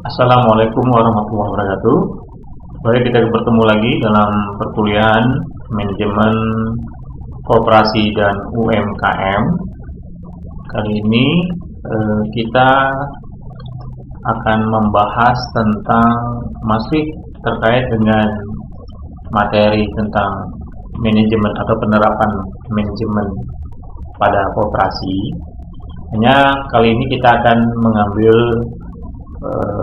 Assalamualaikum warahmatullahi wabarakatuh. Baik, kita bertemu lagi dalam perkuliahan manajemen koperasi dan UMKM. Kali ini kita akan membahas tentang masih terkait dengan materi tentang manajemen atau penerapan manajemen pada koperasi. Hanya kali ini kita akan mengambil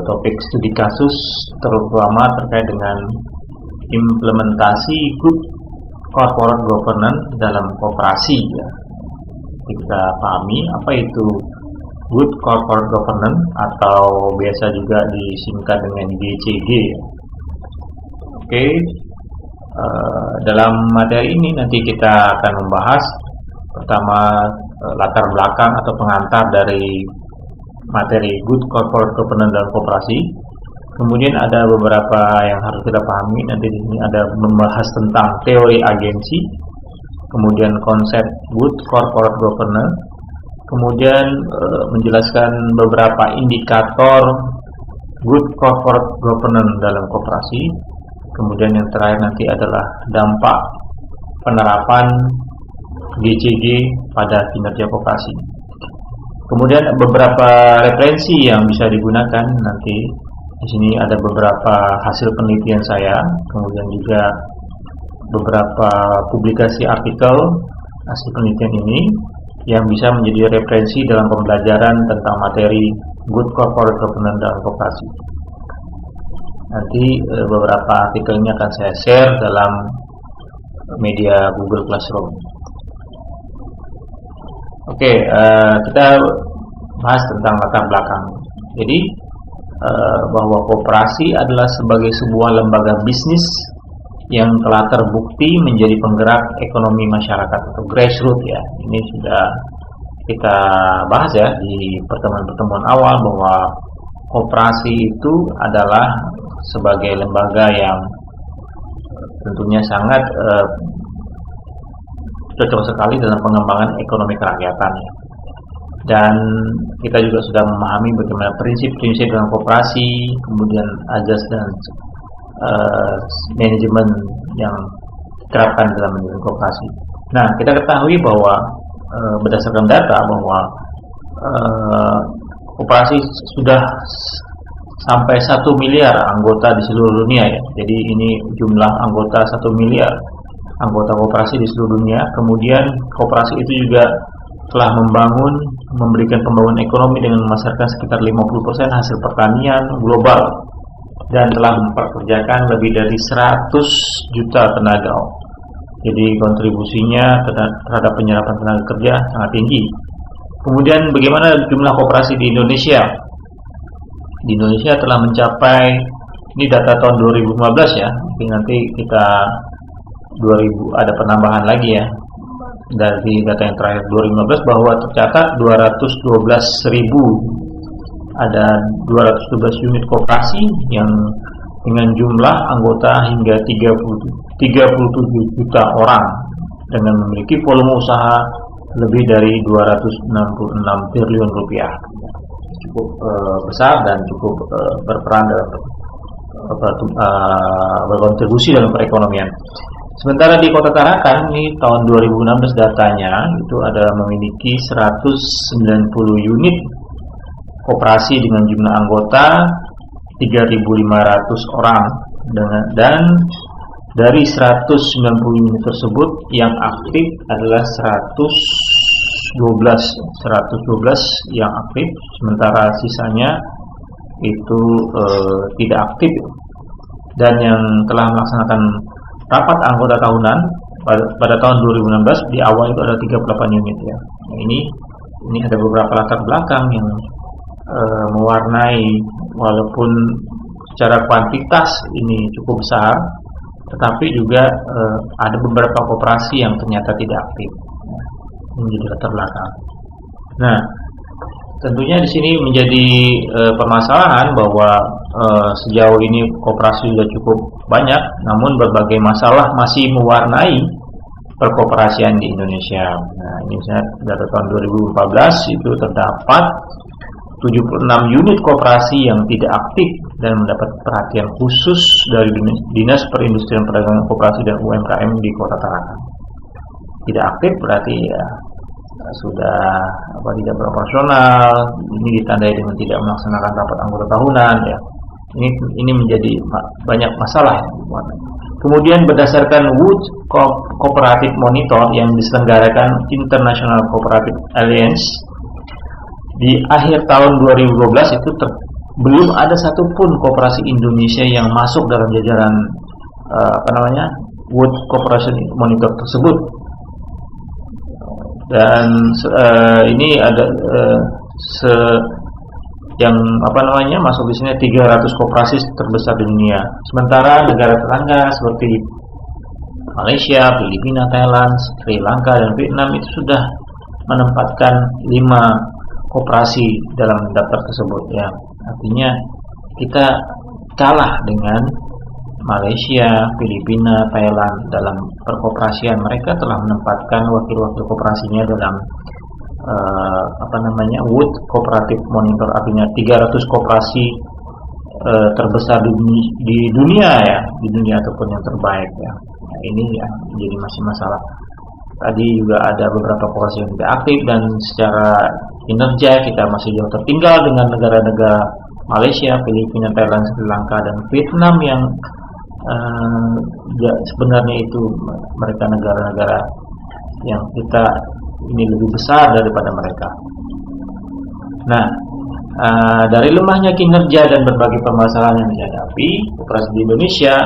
topik studi kasus terutama terkait dengan implementasi good corporate governance dalam koperasi ya. Kita pahami apa itu good corporate governance atau biasa juga disingkat dengan GCG. Oke, dalam materi ini nanti kita akan membahas pertama latar belakang atau pengantar dari materi good corporate governance dalam koperasi. Kemudian ada beberapa yang harus kita pahami. Nanti di sini ada membahas tentang teori agensi, kemudian konsep good corporate governance, kemudian menjelaskan beberapa indikator good corporate governance dalam koperasi. Kemudian yang terakhir nanti adalah dampak penerapan GCG pada kinerja koperasi. Kemudian beberapa referensi yang bisa digunakan nanti. Di sini ada beberapa hasil penelitian saya, kemudian juga beberapa publikasi artikel hasil penelitian ini yang bisa menjadi referensi dalam pembelajaran tentang materi good corporate governance dalam koperasi. Nanti beberapa artikel ini akan saya share dalam media Google Classroom. Oke, kita bahas tentang latar belakang. Jadi bahwa koperasi adalah sebagai sebuah lembaga bisnis yang telah terbukti menjadi penggerak ekonomi masyarakat atau grassroots ya. Ini sudah kita bahas ya di pertemuan-pertemuan awal bahwa koperasi itu adalah sebagai lembaga yang tentunya sangat cocok sekali dalam pengembangan ekonomi kerakyatan ya. Dan kita juga sudah memahami bagaimana prinsip-prinsip dalam koperasi, kemudian azas dan manajemen yang diterapkan dalam manajemen koperasi. Nah, kita ketahui bahwa berdasarkan data bahwa koperasi sudah sampai 1 miliar anggota di seluruh dunia ya. Jadi ini jumlah anggota 1 miliar anggota koperasi di seluruh dunia. Kemudian koperasi itu juga telah memberikan pembangunan ekonomi dengan memasarkan sekitar 50% hasil pertanian global dan telah mempekerjakan lebih dari 100 juta tenaga. Jadi kontribusinya terhadap penyerapan tenaga kerja sangat tinggi. Kemudian bagaimana jumlah koperasi di Indonesia? Di Indonesia telah mencapai, ini data tahun 2015 ya, mungkin nanti kita 2000 ada penambahan lagi ya. Dari data yang terakhir 2015 bahwa tercatat 212.000 ada 212 unit koperasi yang dengan jumlah anggota hingga 37 juta orang dengan memiliki volume usaha lebih dari 266 triliun rupiah. Cukup besar dan cukup berperan dalam berkontribusi dalam perekonomian. Sementara di Kota Tarakan ini tahun 2016 datanya itu ada memiliki 190 unit koperasi dengan jumlah anggota 3.500 orang dan dari 190 unit tersebut yang aktif adalah 112 yang aktif, sementara sisanya itu tidak aktif. Dan yang telah melaksanakan rapat anggota tahunan pada tahun 2016 di awal itu ada 38 unit ya. Nah, ini ada beberapa latar belakang yang mewarnai, walaupun secara kuantitas ini cukup besar, tetapi juga ada beberapa koperasi yang ternyata tidak aktif. Ini menjadi latar belakang. Nah, tentunya di sini menjadi permasalahan bahwa sejauh ini koperasi sudah cukup banyak, namun berbagai masalah masih mewarnai perkoperasian di Indonesia. Nah, ini misalnya data tahun 2014 itu terdapat 76 unit koperasi yang tidak aktif dan mendapat perhatian khusus dari Dinas Perindustrian Perdagangan Koperasi dan UMKM di Kota Tarakan. Tidak aktif berarti ya sudah tidak beroperasional. Ini ditandai dengan tidak melaksanakan rapat anggota tahunan ya. Ini menjadi banyak masalah. Kemudian berdasarkan Wood Cooperative Monitor yang diselenggarakan International Cooperative Alliance di akhir tahun 2012 itu belum ada satupun koperasi Indonesia yang masuk dalam jajaran Wood Cooperation Monitor tersebut. Dan ini ada yang masuk di sini 300 koperasi terbesar di dunia. Sementara negara tetangga seperti Malaysia, Filipina, Thailand, Sri Lanka dan Vietnam itu sudah menempatkan 5 koperasi dalam daftar tersebut ya. Artinya kita kalah dengan Malaysia, Filipina, Thailand dalam perkoperasian. Mereka telah menempatkan wakil-wakil koperasinya dalam Wood Cooperative Monitor, artinya 300 koperasi terbesar di dunia ya, di dunia ataupun yang terbaik ya. Nah, ini ya menjadi masih masalah. Tadi juga ada beberapa koperasi yang tidak aktif dan secara kinerja kita masih jauh tertinggal dengan negara-negara Malaysia, Filipina, Thailand, Sri Lanka dan Vietnam yang sebenarnya itu mereka negara-negara yang kita ini lebih besar daripada mereka. Nah, dari lemahnya kinerja dan berbagai permasalahan yang dihadapi, koperasi di Indonesia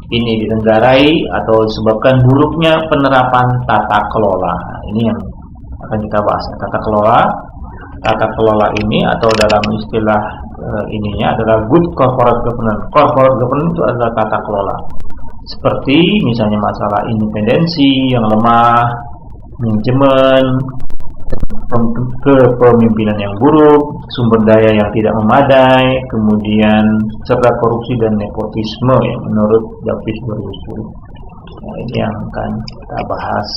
ini ditenggarai atau disebabkan buruknya penerapan tata kelola. Ini yang akan kita bahas. Tata kelola ini atau dalam istilah ininya adalah good corporate governance. Corporate governance itu adalah tata kelola. Seperti misalnya masalah independensi yang lemah, manajemen, kepemimpinan yang buruk, sumber daya yang tidak memadai, kemudian serta korupsi dan nepotisme yang menurut Japis 2010. Nah, ini yang akan kita bahas.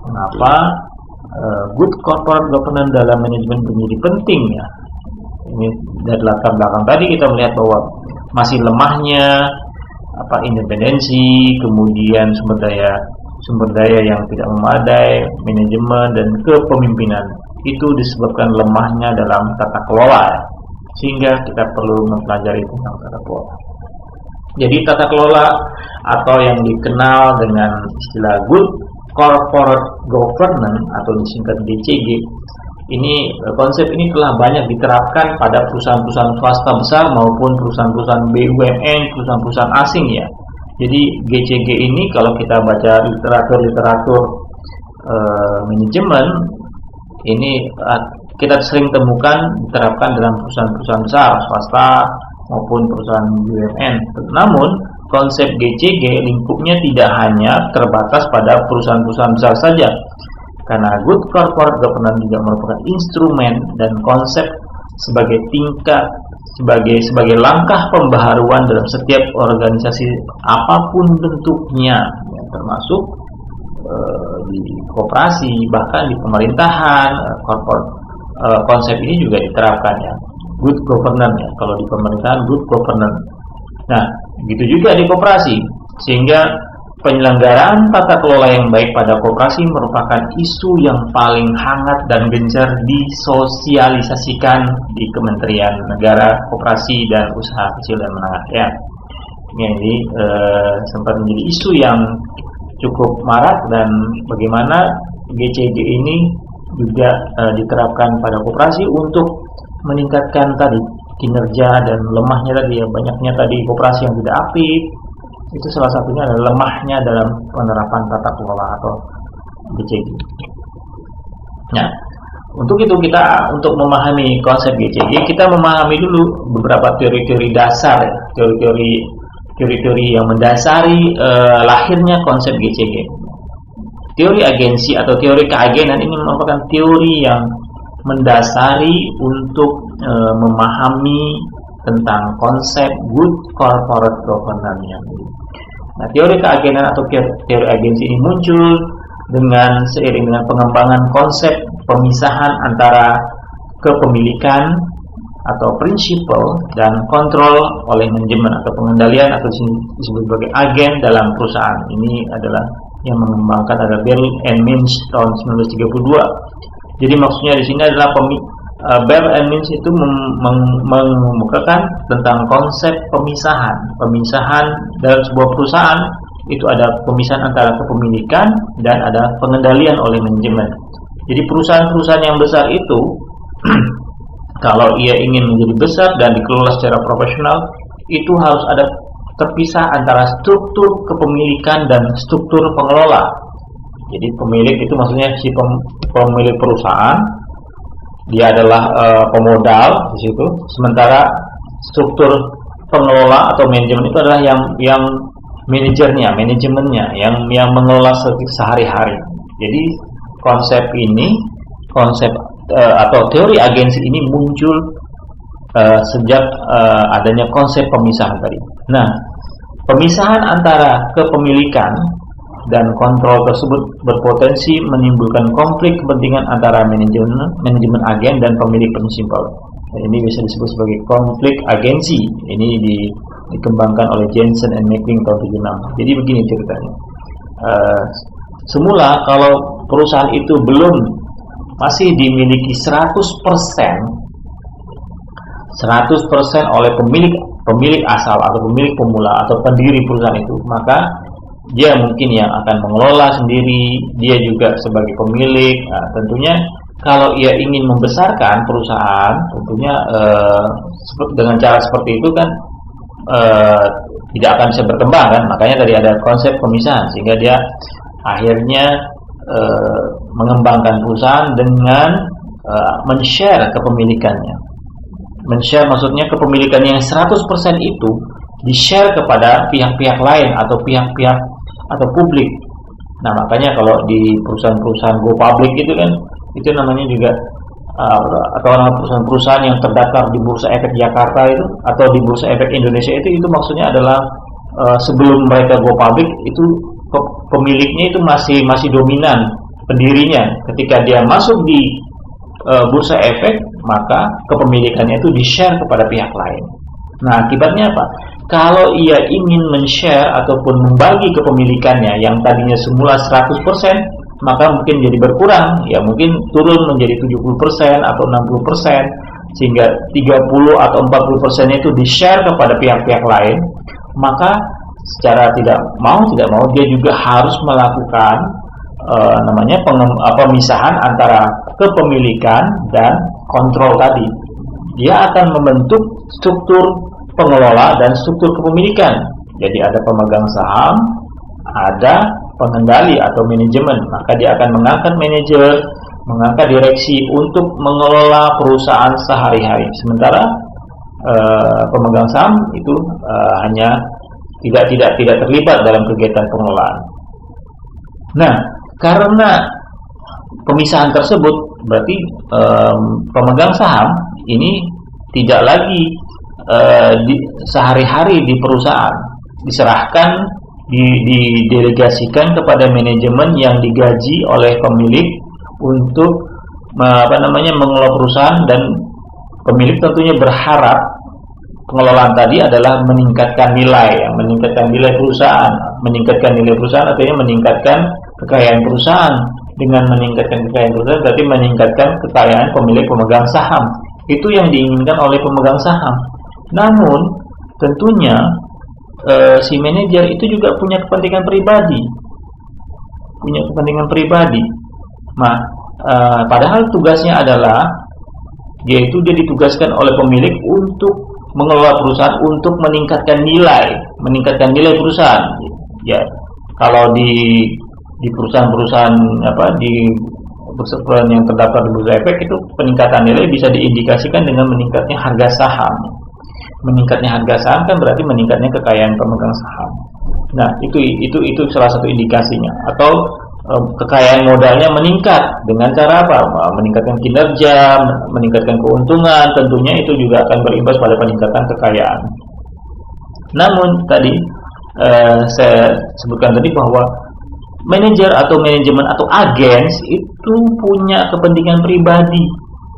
Kenapa good corporate governance dalam manajemen menjadi penting ya. Ini dari latar belakang tadi kita melihat bahwa masih lemahnya independensi, kemudian sumber daya yang tidak memadai, manajemen dan kepemimpinan itu disebabkan lemahnya dalam tata kelola, sehingga kita perlu mempelajari tentang tata kelola. Jadi tata kelola atau yang dikenal dengan istilah good corporate governance atau disingkat GCG, ini konsep ini telah banyak diterapkan pada perusahaan-perusahaan swasta besar maupun perusahaan-perusahaan BUMN, perusahaan-perusahaan asing ya. Jadi GCG ini kalau kita baca literatur manajemen ini kita sering temukan diterapkan dalam perusahaan-perusahaan besar swasta maupun perusahaan BUMN. Namun konsep GCG lingkupnya tidak hanya terbatas pada perusahaan-perusahaan besar saja, karena good corporate governance juga merupakan instrumen dan konsep sebagai sebagai langkah pembaharuan dalam setiap organisasi apapun bentuknya, ya, termasuk di koperasi, bahkan di pemerintahan. Konsep ini juga diterapkan ya, good governance ya. Kalau di pemerintahan good governance. Nah, begitu juga di koperasi, sehingga penyelenggaraan tata kelola yang baik pada koperasi merupakan isu yang paling hangat dan gencar disosialisasikan di Kementerian Negara Koperasi dan Usaha Kecil dan Menengah ya. Ini sempat menjadi isu yang cukup marak, dan bagaimana GCG ini juga diterapkan pada koperasi untuk meningkatkan tadi kinerja dan lemahnya tadi ya, banyaknya tadi koperasi yang tidak aktif. Itu salah satunya adalah lemahnya dalam penerapan tata kelola atau GCG. Nah, untuk itu untuk memahami konsep GCG, kita memahami dulu beberapa teori-teori dasar, teori-teori yang mendasari lahirnya konsep GCG. Teori agensi atau teori keagenan ini merupakan teori yang mendasari untuk memahami tentang konsep good corporate governance. Nah, teori keagenan atau teori agensi ini muncul seiring dengan pengembangan konsep pemisahan antara kepemilikan, atau prinsipal dan kontrol oleh manajemen atau pengendalian atau disebut sebagai agen dalam perusahaan. Ini adalah yang mengembangkan ada Bell and Means tahun 1932. Jadi maksudnya di sini adalah Bell and Means itu mengemukakan tentang konsep pemisahan dalam sebuah perusahaan. Itu ada pemisahan antara kepemilikan dan ada pengendalian oleh manajemen. Jadi perusahaan-perusahaan yang besar itu kalau ia ingin menjadi besar dan dikelola secara profesional, itu harus ada terpisah antara struktur kepemilikan dan struktur pengelola. Jadi pemilik itu maksudnya si pemilik perusahaan, dia adalah pemodal di situ. Sementara struktur pengelola atau manajemen itu adalah yang manajemennya, yang mengelola sehari-hari. Jadi konsep atau teori agensi ini muncul sejak adanya konsep pemisahan tadi. Nah, pemisahan antara kepemilikan dan kontrol tersebut berpotensi menimbulkan konflik kepentingan antara manajemen agen dan pemilik prinsipal. Ini bisa disebut sebagai konflik agensi. Ini dikembangkan oleh Jensen and Meckling tahun 76. Jadi begini ceritanya. Semula kalau perusahaan itu masih dimiliki 100% oleh pemilik asal atau pemilik pemula atau pendiri perusahaan itu, maka dia mungkin yang akan mengelola sendiri, dia juga sebagai pemilik. Nah, tentunya kalau ia ingin membesarkan perusahaan, tentunya dengan cara seperti itu kan tidak akan bisa berkembang kan. Makanya tadi ada konsep pemisahan, sehingga dia akhirnya mengembangkan perusahaan dengan men-share kepemilikannya. Men-share maksudnya kepemilikan yang 100% itu di-share kepada pihak-pihak lain atau pihak-pihak atau publik. Nah, makanya kalau di perusahaan-perusahaan go public itu kan, itu namanya juga atau perusahaan-perusahaan yang terdaftar di Bursa Efek Jakarta itu atau di Bursa Efek Indonesia itu maksudnya adalah sebelum mereka go public itu pemiliknya itu masih dominan pendirinya. Ketika dia masuk di Bursa Efek, maka kepemilikannya itu di-share kepada pihak lain. Nah, akibatnya apa? Kalau ia ingin men-share ataupun membagi kepemilikannya yang tadinya semula 100%, maka mungkin jadi berkurang, ya mungkin turun menjadi 70% atau 60%, sehingga 30 atau 40% itu di-share kepada pihak-pihak lain. Maka secara tidak mau dia juga harus melakukan pemisahan antara kepemilikan dan kontrol tadi. Dia akan membentuk struktur pengelola dan struktur kepemilikan. Jadi ada pemegang saham, ada pengendali atau manajemen. Maka dia akan mengangkat manajer, mengangkat direksi untuk mengelola perusahaan sehari-hari. Sementara pemegang saham itu hanya tidak terlibat dalam kegiatan pengelolaan. Nah, karena pemisahan tersebut berarti pemegang saham ini tidak lagi sehari-hari di perusahaan, diserahkan, didelegasikan kepada manajemen yang digaji oleh pemilik untuk mengelola perusahaan, dan pemilik tentunya berharap pengelolaan tadi adalah meningkatkan nilai perusahaan. Meningkatkan nilai perusahaan artinya meningkatkan kekayaan perusahaan. Dengan meningkatkan kekayaan perusahaan berarti meningkatkan kekayaan pemilik pemegang saham. Itu yang diinginkan oleh pemegang saham. Namun tentunya si manajer itu juga punya kepentingan pribadi. Nah, padahal tugasnya adalah dia ditugaskan oleh pemilik untuk mengelola perusahaan, untuk meningkatkan nilai perusahaan. Ya, kalau di perusahaan-perusahaan di perusahaan yang terdaftar di Bursa Efek itu peningkatan nilai bisa diindikasikan dengan meningkatnya harga saham. Meningkatnya harga saham kan berarti meningkatnya kekayaan pemegang saham. Nah, itu salah satu indikasinya. Atau kekayaan modalnya meningkat dengan cara apa? Meningkatkan kinerja, meningkatkan keuntungan, tentunya itu juga akan berimbas pada peningkatan kekayaan. Namun tadi saya sebutkan tadi bahwa manajer atau manajemen atau agens itu punya kepentingan pribadi.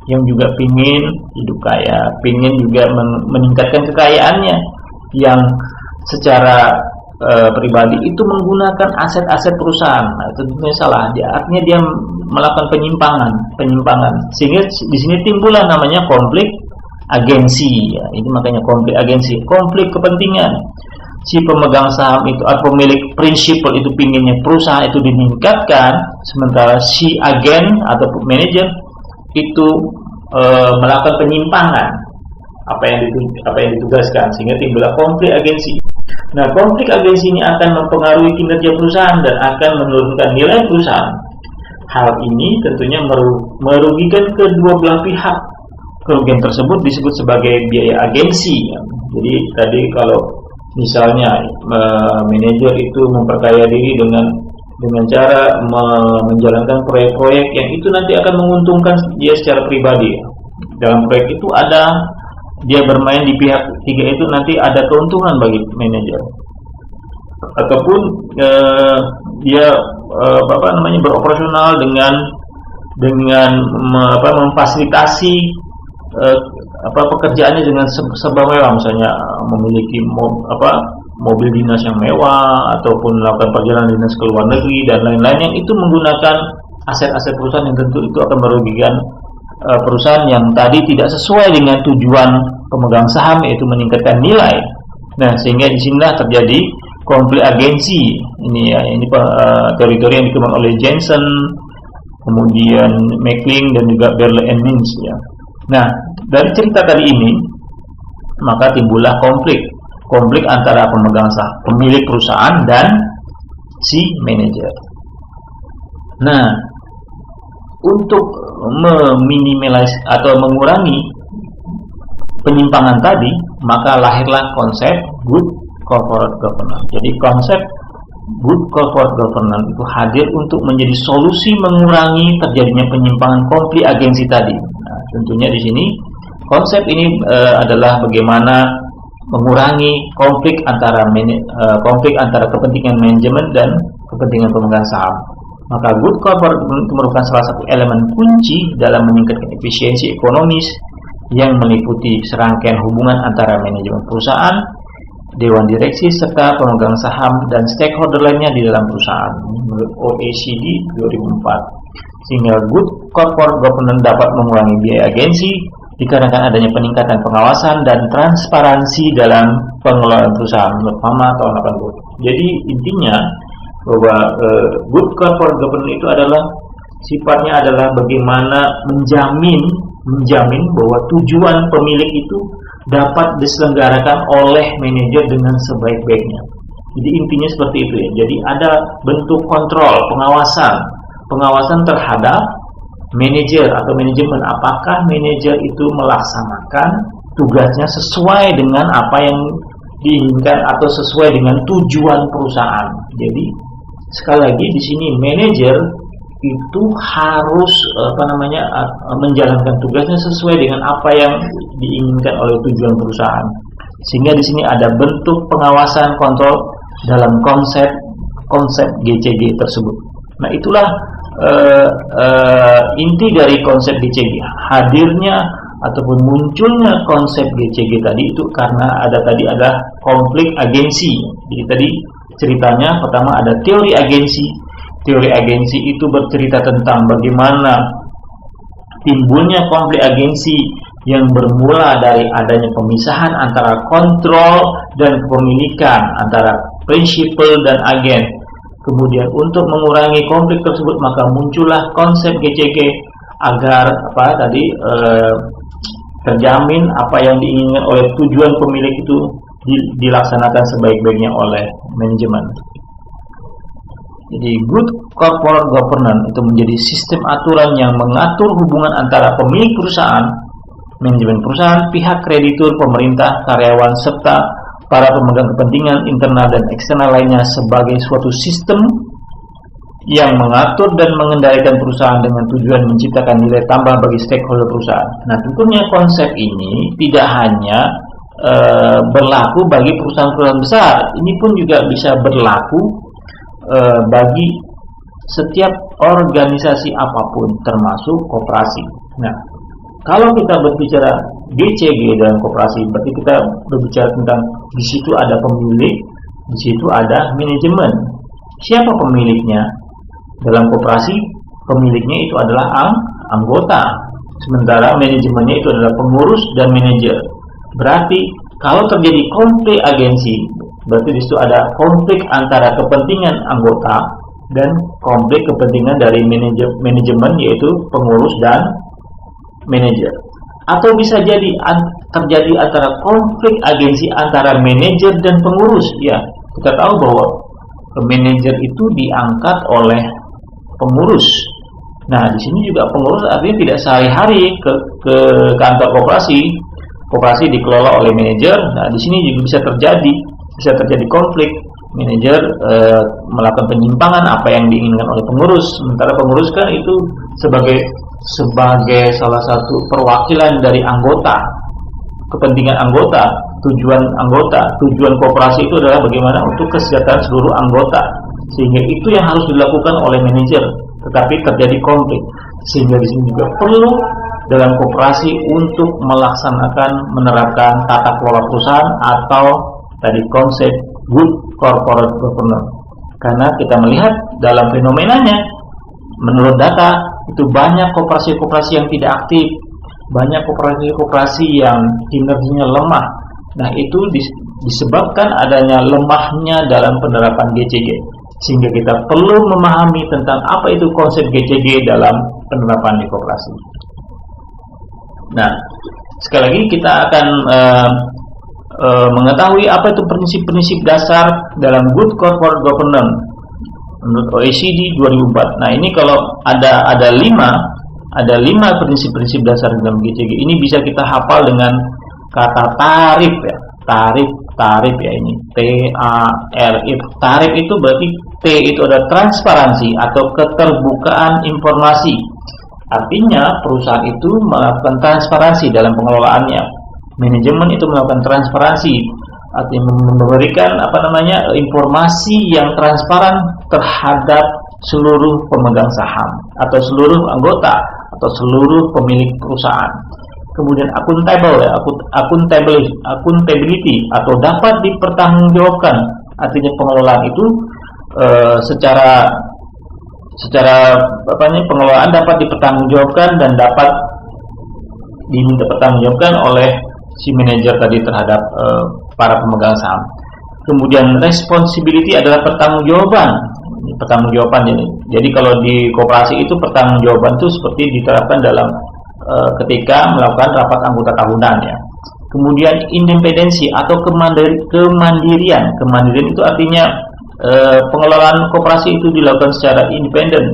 yang juga pingin hidup kaya, pingin juga meningkatkan kekayaannya, yang secara pribadi itu menggunakan aset-aset perusahaan. Nah, itu tentunya salah. Artinya dia melakukan penyimpangan. Sehingga di sini timbullah namanya konflik agensi. Ya, ini makanya konflik agensi, konflik kepentingan. Si pemegang saham itu atau pemilik prinsipal itu pinginnya perusahaan itu meningkatkan, sementara si agen atau manajer itu melakukan penyimpangan apa yang ditugaskan, sehingga timbullah konflik agensi. Nah, konflik agensi ini akan mempengaruhi kinerja perusahaan dan akan menurunkan nilai perusahaan. Hal ini tentunya merugikan kedua belah pihak. Kerugian tersebut disebut sebagai biaya agensi. Jadi tadi kalau misalnya manajer itu memperkaya diri dengan cara menjalankan proyek-proyek yang itu nanti akan menguntungkan dia secara pribadi. Dalam proyek itu ada dia bermain di pihak ketiga, itu nanti ada keuntungan bagi manajer. Ataupun dia beroperasional dengan memfasilitasi pekerjaannya dengan serba mewah, misalnya memiliki mobil dinas yang mewah, ataupun melakukan perjalanan dinas ke luar negeri dan lain-lain, yang itu menggunakan aset-aset perusahaan yang tentu itu akan merugikan perusahaan yang tadi tidak sesuai dengan tujuan pemegang saham, yaitu meningkatkan nilai. Nah, sehingga di sinilah terjadi konflik agensi. Ini teori-teori yang dikembangkan oleh Jensen, kemudian Mackling dan juga Berle and Mintz, ya. Nah, dari cerita tadi ini maka timbullah konflik antara pemegang saham, pemilik perusahaan, dan si manajer. Nah, untuk meminimalisir atau mengurangi penyimpangan tadi, maka lahirlah konsep good corporate governance. Jadi konsep good corporate governance itu hadir untuk menjadi solusi mengurangi terjadinya penyimpangan konflik agensi tadi. Nah, tentunya di sini konsep ini adalah bagaimana mengurangi konflik antara kepentingan manajemen dan kepentingan pemegang saham. Maka good corporate governance itu merupakan salah satu elemen kunci dalam meningkatkan efisiensi ekonomis yang meliputi serangkaian hubungan antara manajemen perusahaan, dewan direksi, serta pemegang saham dan stakeholder lainnya di dalam perusahaan, menurut OECD 2004. Sehingga good corporate governance dapat mengurangi biaya agensi dikarenakan adanya peningkatan pengawasan dan transparansi dalam pengelolaan perusahaan, menurut PAMA tahun 80. Jadi intinya bahwa good corporate governance itu adalah sifatnya adalah bagaimana menjamin bahwa tujuan pemilik itu dapat diselenggarakan oleh manajer dengan sebaik-baiknya. Jadi intinya seperti itu, ya. Jadi ada bentuk kontrol, pengawasan terhadap manajer atau manajemen, apakah manajer itu melaksanakan tugasnya sesuai dengan apa yang diinginkan atau sesuai dengan tujuan perusahaan. Jadi sekali lagi di sini manajer itu harus menjalankan tugasnya sesuai dengan apa yang diinginkan oleh tujuan perusahaan. Sehingga di sini ada bentuk pengawasan kontrol dalam konsep GCG tersebut. Nah, itulah inti dari konsep GCG. Hadirnya ataupun munculnya konsep GCG tadi itu karena ada konflik agensi. Jadi tadi ceritanya pertama ada teori agensi. Teori agensi itu bercerita tentang bagaimana timbulnya konflik agensi yang bermula dari adanya pemisahan antara kontrol dan kepemilikan antara prinsipal dan agen. Kemudian untuk mengurangi konflik tersebut maka muncullah konsep GCG agar terjamin apa yang diinginkan oleh tujuan pemilik itu dilaksanakan sebaik-baiknya oleh manajemen. Jadi good corporate governance itu menjadi sistem aturan yang mengatur hubungan antara pemilik perusahaan, manajemen perusahaan, pihak kreditur, pemerintah, karyawan, serta para pemegang kepentingan internal dan eksternal lainnya sebagai suatu sistem yang mengatur dan mengendalikan perusahaan dengan tujuan menciptakan nilai tambah bagi stakeholder perusahaan. Nah, tentunya konsep ini tidak hanya berlaku bagi perusahaan-perusahaan besar, ini pun juga bisa berlaku bagi setiap organisasi apapun termasuk koperasi. Nah, Kalau kita berbicara GCG dalam koperasi, berarti kita berbicara tentang di situ ada pemilik, di situ ada manajemen. Siapa pemiliknya? Dalam koperasi, pemiliknya itu adalah anggota. Sementara manajemennya itu adalah pengurus dan manajer. Berarti kalau terjadi konflik agensi, berarti di situ ada konflik antara kepentingan anggota dan konflik kepentingan dari manajemen, yaitu pengurus dan manajer. Atau bisa jadi terjadi antara konflik agensi antara manajer dan pengurus. Ya, kita tahu bahwa manajer itu diangkat oleh pengurus. Nah, di sini juga pengurus artinya tidak sehari-hari ke kantor koperasi. Koperasi dikelola oleh manajer. Nah, di sini juga bisa terjadi konflik. Manajer melakukan penyimpangan apa yang diinginkan oleh pengurus, sementara pengurus kan itu sebagai salah satu perwakilan dari anggota, kepentingan anggota, tujuan koperasi itu adalah bagaimana untuk kesejahteraan seluruh anggota, sehingga itu yang harus dilakukan oleh manajer. Tetapi terjadi konflik, sehingga di sini juga perlu dalam koperasi untuk menerapkan tata kelola perusahaan atau tadi konsep good corporate governance. Karena kita melihat dalam fenomenanya, menurut data itu banyak koperasi-koperasi yang tidak aktif, banyak koperasi-koperasi yang kinerjanya lemah. Nah, itu disebabkan adanya lemahnya dalam penerapan GCG. Sehingga kita perlu memahami tentang apa itu konsep GCG dalam penerapan di koperasi. Nah, sekali lagi kita akan mengetahui apa itu prinsip-prinsip dasar dalam Good Corporate Governance menurut OECD 2004. Nah, ini kalau ada 5 prinsip-prinsip dasar dalam GCG. Ini bisa kita hafal dengan kata tarif ya. Tarif ya, ini TARIF. Tarif itu berarti T itu ada transparansi atau keterbukaan informasi. Artinya perusahaan itu melakukan transparansi dalam pengelolaannya. Manajemen itu melakukan transparansi, artinya memberikan informasi yang transparan terhadap seluruh pemegang saham atau seluruh anggota atau seluruh pemilik perusahaan. Kemudian accountability atau dapat dipertanggungjawabkan, artinya pengelolaan itu pengelolaan dapat dipertanggungjawabkan dan dapat diminta pertanggungjawabkan oleh si manajer tadi terhadap para pemegang saham. Kemudian responsibility adalah pertanggungjawaban. Jadi kalau di koperasi itu pertanggungjawaban itu seperti diterapkan dalam ketika melakukan rapat anggota tahunan ya. Kemudian independensi atau kemandirian. Kemandirian itu artinya pengelolaan koperasi itu dilakukan secara independen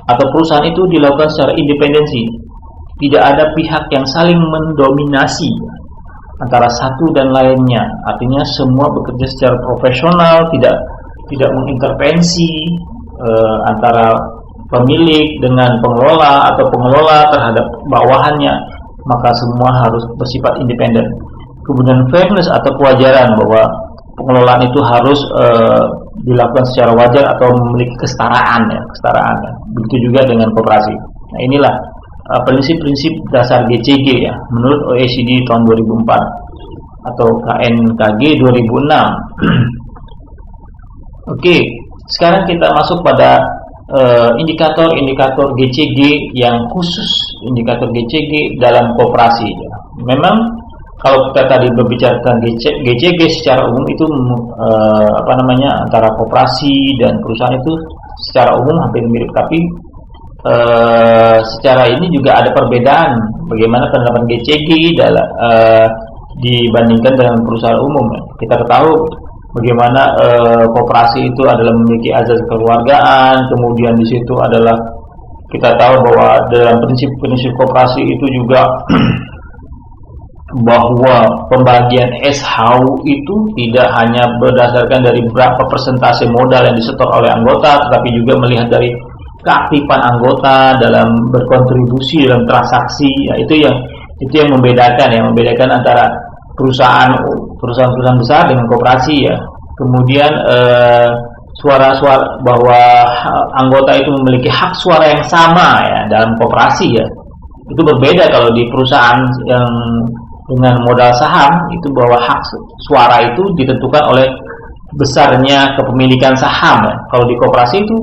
atau perusahaan itu dilakukan secara independensi. Tidak ada pihak yang saling mendominasi antara satu dan lainnya. Artinya semua bekerja secara profesional, tidak mengintervensi antara pemilik dengan pengelola atau pengelola terhadap bawahannya. Maka semua harus bersifat independen. Kemudian fairness atau kewajaran, bahwa pengelolaan itu harus dilakukan secara wajar atau memiliki kesetaraan. Begitu juga dengan koperasi. Nah, inilah prinsip-prinsip dasar GCG ya menurut OECD tahun 2004 atau KNKG 2006. Oke, sekarang kita masuk pada indikator-indikator GCG yang khusus, indikator GCG dalam koperasi. Memang kalau kita tadi berbicara tentang GCG secara umum itu antara koperasi dan perusahaan itu secara umum hampir mirip, tapi secara ini juga ada perbedaan bagaimana penerapan GCG dibandingkan dengan perusahaan umum. Kita ketahui bagaimana koperasi itu adalah memiliki azas kekeluargaan, kemudian di situ adalah kita tahu bahwa dalam prinsip-prinsip koperasi itu juga bahwa pembagian SHU itu tidak hanya berdasarkan dari berapa persentase modal yang disetor oleh anggota, tetapi juga melihat dari keaktifan anggota dalam berkontribusi dalam transaksi. Ya, itu yang membedakan antara perusahaan besar dengan koperasi ya. Kemudian suara bahwa anggota itu memiliki hak suara yang sama ya dalam koperasi ya. Itu berbeda kalau di perusahaan yang dengan modal saham, itu bahwa hak suara itu ditentukan oleh besarnya kepemilikan saham. Kalau di koperasi itu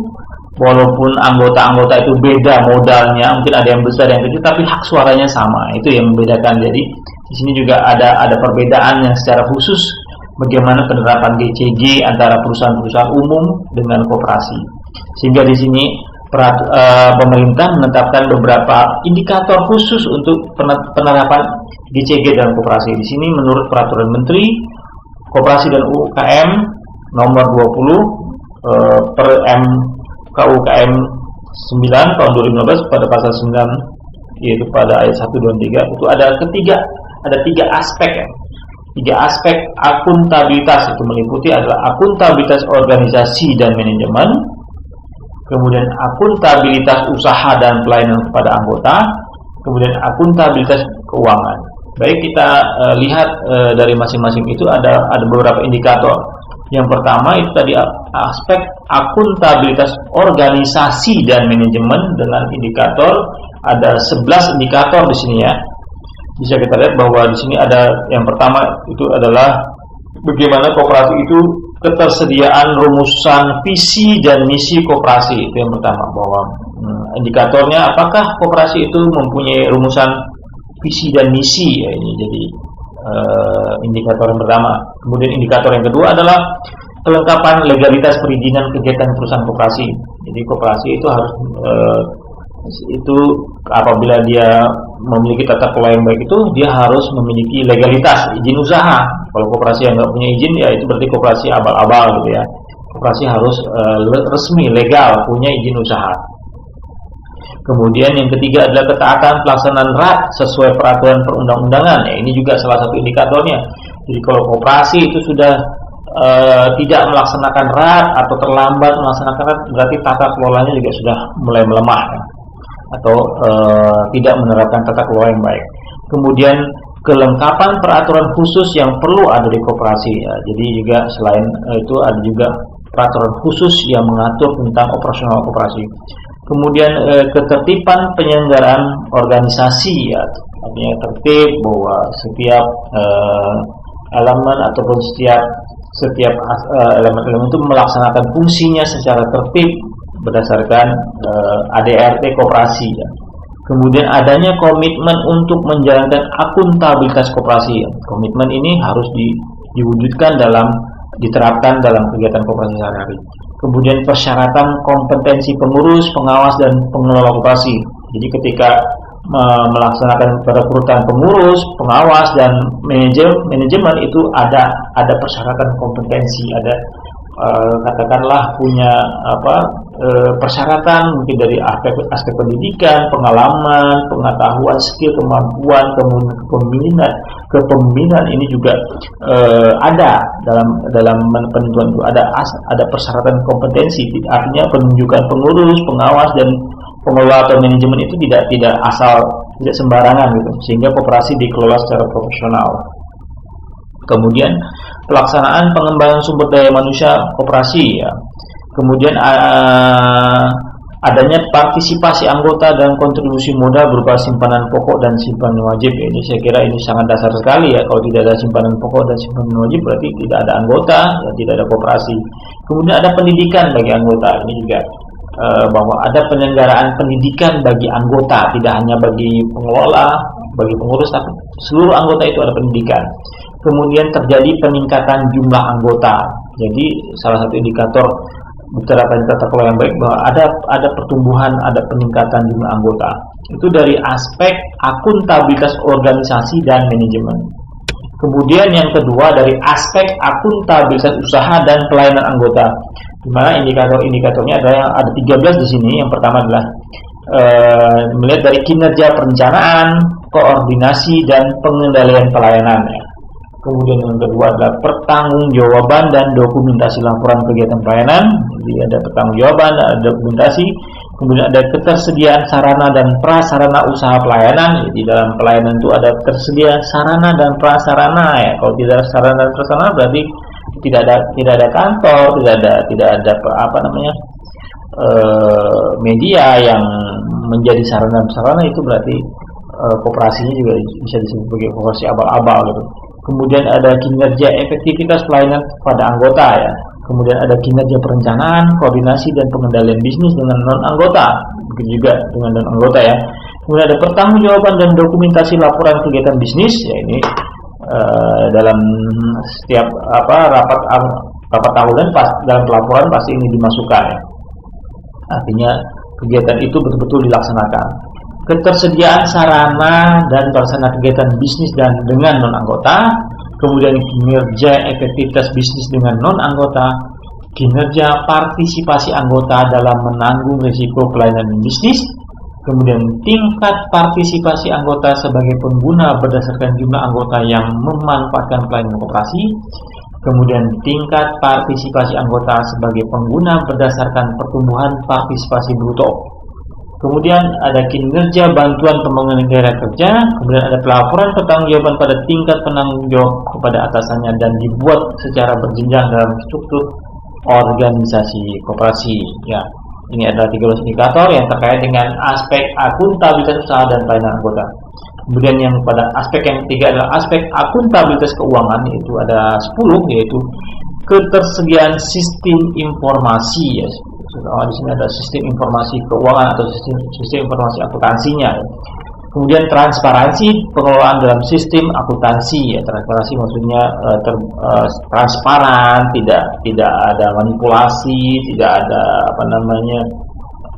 walaupun anggota-anggota itu beda modalnya, mungkin ada yang besar yang kecil, tapi hak suaranya sama. Itu yang membedakan. Jadi di sini juga ada perbedaan yang secara khusus bagaimana penerapan GCG antara perusahaan-perusahaan umum dengan koperasi. Sehingga di sini pemerintah menetapkan beberapa indikator khusus untuk penerapan GCG dalam koperasi. Di sini menurut Peraturan Menteri Koperasi dan UKM nomor 20 per KUKM 9 tahun 2015 pada pasal 9, yaitu pada ayat 1, 2, 3, itu ada tiga aspek ya. Tiga aspek akuntabilitas, itu meliputi adalah akuntabilitas organisasi dan manajemen, kemudian akuntabilitas usaha dan pelayanan kepada anggota, kemudian akuntabilitas keuangan. Baik, kita lihat dari masing-masing itu ada beberapa indikator. Yang pertama itu tadi aspek akuntabilitas organisasi dan manajemen dengan indikator, ada 11 indikator di sini ya. Bisa kita lihat bahwa di sini ada yang pertama itu adalah bagaimana koperasi itu ketersediaan rumusan visi dan misi koperasi. Itu yang pertama, bahwa indikatornya apakah koperasi itu mempunyai rumusan visi dan misi ya, ini jadi indikator yang pertama. Kemudian indikator yang kedua adalah kelengkapan legalitas perizinan kegiatan perusahaan koperasi. Jadi koperasi itu harus itu apabila dia memiliki tata kelola yang baik, itu dia harus memiliki legalitas izin usaha. Kalau koperasi yang nggak punya izin, ya itu berarti koperasi abal-abal gitu ya. Koperasi harus resmi, legal, punya izin usaha. Kemudian yang ketiga adalah ketaatan pelaksanaan RAT sesuai peraturan perundang-undangan. Ya, ini juga salah satu indikatornya. Jadi kalau koperasi itu sudah tidak melaksanakan RAT atau terlambat melaksanakan RAT, berarti tata kelolanya juga sudah mulai melemah ya, atau tidak menerapkan tata kelola yang baik. Kemudian kelengkapan peraturan khusus yang perlu ada di koperasi ya. Jadi juga selain itu ada juga peraturan khusus yang mengatur tentang operasional koperasi. Kemudian ketertiban penyelenggaraan organisasi ya, artinya tertib bahwa setiap elemen ataupun setiap elemen-elemen itu melaksanakan fungsinya secara tertib berdasarkan ADRT koperasi ya. Kemudian adanya komitmen untuk menjalankan akuntabilitas koperasi ya. Komitmen ini harus diwujudkan diterapkan dalam kegiatan koperasi sehari-hari. Kemudian persyaratan kompetensi pengurus, pengawas dan pengelola koperasi. Jadi ketika melaksanakan perekrutan pengurus, pengawas dan manajemen itu ada persyaratan kompetensi, ada katakanlah punya persyaratan mungkin dari aspek pendidikan, pengalaman, pengetahuan, skill, kemampuan, kepemimpinan ini juga ada dalam penentuan itu, ada persyaratan kompetensi, artinya penunjukan pengurus, pengawas dan pengelola atau manajemen itu tidak asal, tidak sembarangan gitu, sehingga koperasi dikelola secara profesional. Kemudian pelaksanaan pengembangan sumber daya manusia koperasi ya. Kemudian adanya partisipasi anggota dan kontribusi modal berupa simpanan pokok dan simpanan wajib ya. Ini saya kira ini sangat dasar sekali ya. Kalau tidak ada simpanan pokok dan simpanan wajib berarti tidak ada anggota ya, tidak ada koperasi. Kemudian ada pendidikan bagi anggota. Ini juga bahwa ada penyelenggaraan pendidikan bagi anggota, tidak hanya bagi pengelola, bagi pengurus, tapi seluruh anggota itu ada pendidikan. Kemudian terjadi peningkatan jumlah anggota. Jadi salah satu indikator penerapan tata kelola yang baik bahwa ada pertumbuhan, ada peningkatan jumlah anggota. Itu dari aspek akuntabilitas organisasi dan manajemen. Kemudian yang kedua dari aspek akuntabilitas usaha dan pelayanan anggota. Di mana indikator-indikatornya ada 13 di sini. Yang pertama adalah melihat dari kinerja perencanaan, koordinasi dan pengendalian pelayanan ya. Kemudian yang kedua adalah pertanggungjawaban dan dokumentasi laporan kegiatan pelayanan. Jadi ada pertanggungjawaban, ada dokumentasi. Kemudian ada ketersediaan sarana dan prasarana usaha pelayanan. Di dalam pelayanan itu ada tersedia sarana dan prasarana ya. Kalau tidak ada sarana dan prasarana berarti tidak ada kantor, tidak ada media yang menjadi sarana dan prasarana, itu berarti koperasinya juga bisa disebut sebagai koperasi abal-abal gitu. Kemudian ada kinerja efektivitas pelayanan pada anggota ya. Kemudian ada kinerja perencanaan, koordinasi dan pengendalian bisnis dengan non-anggota. Begitu juga dengan non-anggota ya. Kemudian ada pertanggungjawaban dan dokumentasi laporan kegiatan bisnis ya, ini dalam setiap rapat tahunan dalam pelaporan pasti ini dimasukkan ya. Artinya kegiatan itu betul-betul dilaksanakan. Ketersediaan sarana dan pelaksana kegiatan bisnis dan dengan non-anggota, kemudian kinerja efektivitas bisnis dengan non-anggota, kinerja partisipasi anggota dalam menanggung risiko pelayanan bisnis, kemudian tingkat partisipasi anggota sebagai pengguna berdasarkan jumlah anggota yang memanfaatkan pelayanan koperasi, kemudian tingkat partisipasi anggota sebagai pengguna berdasarkan pertumbuhan partisipasi bruto. Kemudian ada kinerja bantuan pembangunan daerah kerja, kemudian ada pelaporan pertanggungjawaban pada tingkat penanggung jawab kepada atasannya dan dibuat secara berjenjang dalam struktur organisasi koperasi. Ya, ini adalah 13 indikator yang terkait dengan aspek akuntabilitas usaha dan pelayanan anggota. Kemudian yang pada aspek yang ketiga adalah aspek akuntabilitas keuangan, yaitu ada 10, yaitu ketersediaan sistem informasi ya. Di sini ada sistem informasi keuangan atau sistem informasi akuntansinya. Kemudian transparansi pengelolaan dalam sistem akuntansi ya. Transparansi maksudnya transparan, tidak ada manipulasi, tidak ada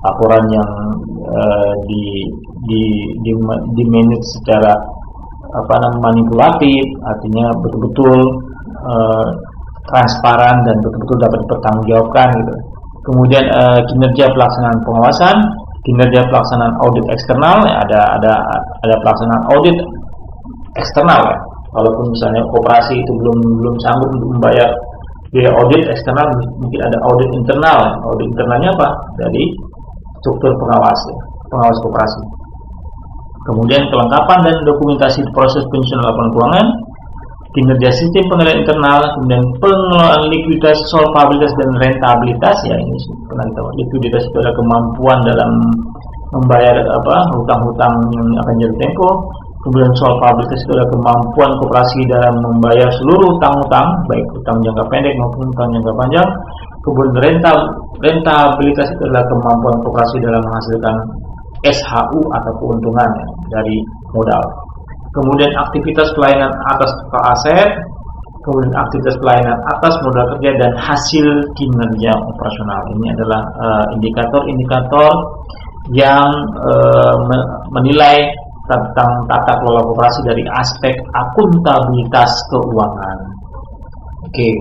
laporan yang di manage secara manipulatif. Artinya betul-betul transparan dan betul-betul dapat dipertanggungjawabkan gitu. Kemudian kinerja pelaksanaan pengawasan, kinerja pelaksanaan audit eksternal ya, ada pelaksanaan audit eksternal ya. Walaupun misalnya koperasi itu belum sanggup untuk membayar biaya audit eksternal, mungkin ada audit internal. Audit internalnya apa? Dari struktur pengawas koperasi. Kemudian kelengkapan dan dokumentasi proses penyusunan laporan keuangan, kinerja sistem pengendalian internal, kemudian pengelolaan likuiditas, solvabilitas dan rentabilitas ya. Ini pernah kita tahu, likuiditas itu adalah kemampuan dalam membayar hutang-hutang yang akan jatuh tempo. Kemudian solvabilitas itu adalah kemampuan koperasi dalam membayar seluruh hutang-hutang, baik hutang jangka pendek maupun hutang jangka panjang. Kemudian rentabilitas itu adalah kemampuan koperasi dalam menghasilkan SHU atau keuntungan ya, dari modal. Kemudian aktivitas pelayanan atas aset, kemudian aktivitas pelayanan atas modal kerja dan hasil kinerja operasional. Ini adalah indikator-indikator yang menilai tentang tata kelola koperasi dari aspek akuntabilitas keuangan. Oke,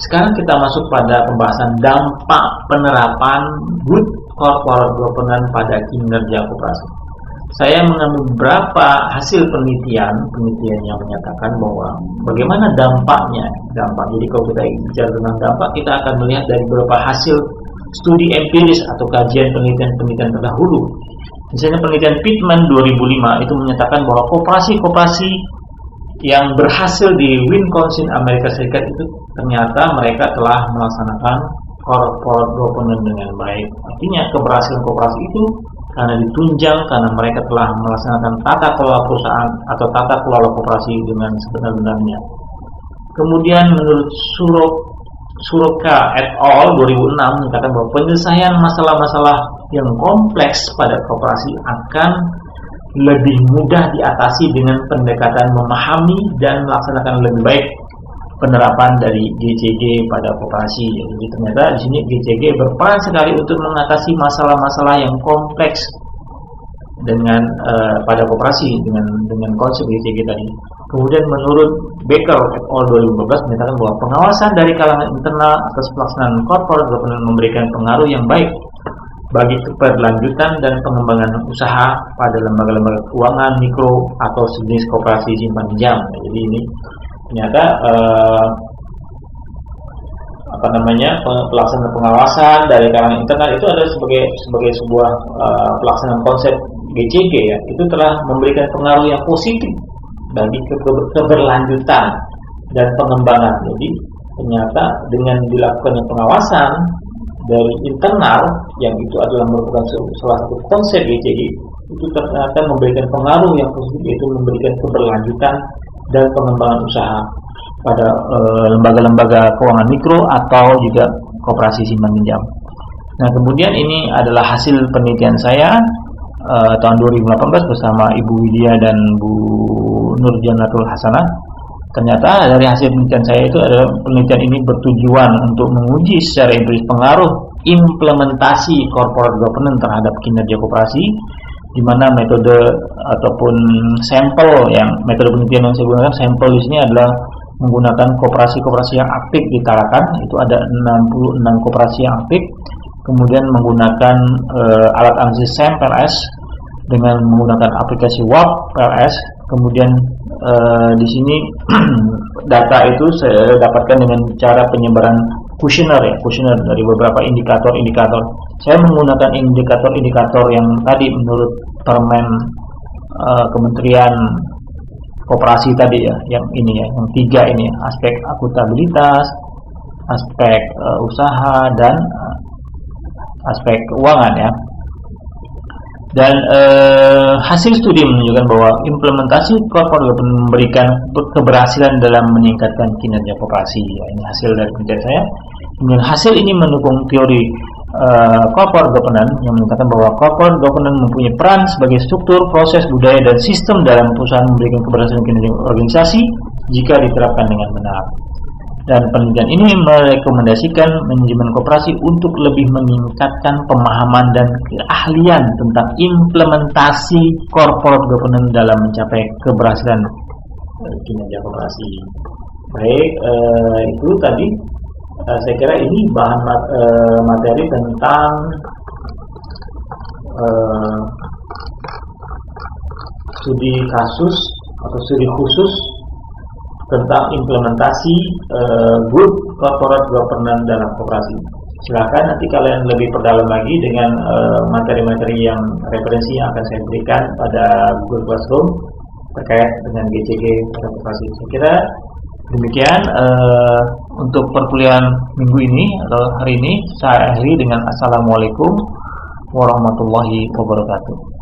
sekarang kita masuk pada pembahasan dampak penerapan good corporate governance pada kinerja koperasi. Saya mengambil beberapa hasil penelitian yang menyatakan bahwa bagaimana dampaknya. Jadi kalau kita bicara tentang dampak, kita akan melihat dari beberapa hasil studi empiris atau kajian penelitian terdahulu. Misalnya penelitian Pittman 2005 itu menyatakan bahwa koperasi-koperasi yang berhasil di Wisconsin, Amerika Serikat itu ternyata mereka telah melaksanakan corporate governance dengan baik. Artinya keberhasilan koperasi itu karena ditunjang karena mereka telah melaksanakan tata kelola perusahaan atau tata kelola koperasi dengan sebenar-benarnya. Kemudian menurut Suroka et al. 2006 menyatakan bahwa penyelesaian masalah-masalah yang kompleks pada koperasi akan lebih mudah diatasi dengan pendekatan memahami dan melaksanakan lebih baik penerapan dari GCG pada koperasi. Jadi ternyata di sini GCG berperan sekali untuk mengatasi masalah-masalah yang kompleks dengan pada koperasi dengan konsep GCG tadi. Kemudian menurut Baker et al. 2015 menyatakan bahwa pengawasan dari kalangan internal atas pelaksanaan corporate governance memberikan pengaruh yang baik bagi keberlanjutan dan pengembangan usaha pada lembaga-lembaga keuangan mikro atau sejenis koperasi simpan pinjam. Jadi ini ternyata pelaksanaan pengawasan dari kalangan internal itu adalah sebagai sebuah pelaksanaan konsep GCG ya, itu telah memberikan pengaruh yang positif bagi keberlanjutan dan pengembangan. Jadi ternyata dengan dilakukannya pengawasan dari internal yang itu adalah merupakan salah satu konsep GCG, itu ternyata memberikan pengaruh yang positif, yaitu memberikan keberlanjutan dan pengembangan usaha pada lembaga-lembaga keuangan mikro atau juga koperasi simpan pinjam. Nah, kemudian ini adalah hasil penelitian saya tahun 2018 bersama Ibu Widya dan Bu Nurjanatul Hasanah. Ternyata dari hasil penelitian saya itu adalah penelitian ini bertujuan untuk menguji secara empiris pengaruh implementasi corporate governance terhadap kinerja koperasi, di mana metode ataupun sampel yang metode penelitian yang saya gunakan, sampel di sini adalah menggunakan koperasi-koperasi yang aktif di Tarakan, itu ada 66 koperasi yang aktif, kemudian menggunakan alat analisis SAM PLS dengan menggunakan aplikasi WAP PLS, kemudian di sini data itu saya dapatkan dengan cara penyebaran kuesioner dari beberapa indikator-indikator. Saya menggunakan indikator-indikator yang tadi menurut Permen Kementerian Koperasi tadi ya, yang ini ya, yang 3 ini, aspek akuntabilitas, aspek usaha dan aspek keuangan ya. Dan hasil studi menunjukkan bahwa implementasi corporate governance memberikan keberhasilan dalam meningkatkan kinerja koperasi. Ya, ini hasil dari penelitian saya. Kemudian hasil ini mendukung teori corporate governance yang menyatakan bahwa corporate governance mempunyai peran sebagai struktur, proses, budaya, dan sistem dalam perusahaan memberikan keberhasilan kinerja organisasi jika diterapkan dengan benar. Dan penelitian ini merekomendasikan manajemen koperasi untuk lebih meningkatkan pemahaman dan keahlian tentang implementasi corporate governance dalam mencapai keberhasilan kinerja koperasi. Baik, itu tadi saya kira ini bahan materi tentang studi kasus atau studi khusus tentang implementasi good corporate governance dalam koperasi. Silakan nanti kalian lebih perdalam lagi dengan materi-materi yang referensi yang akan saya berikan pada Google Classroom terkait dengan GCG pada koperasi. Saya kira demikian untuk perkuliahan minggu ini atau hari ini. Saya akhiri dengan Assalamualaikum warahmatullahi wabarakatuh.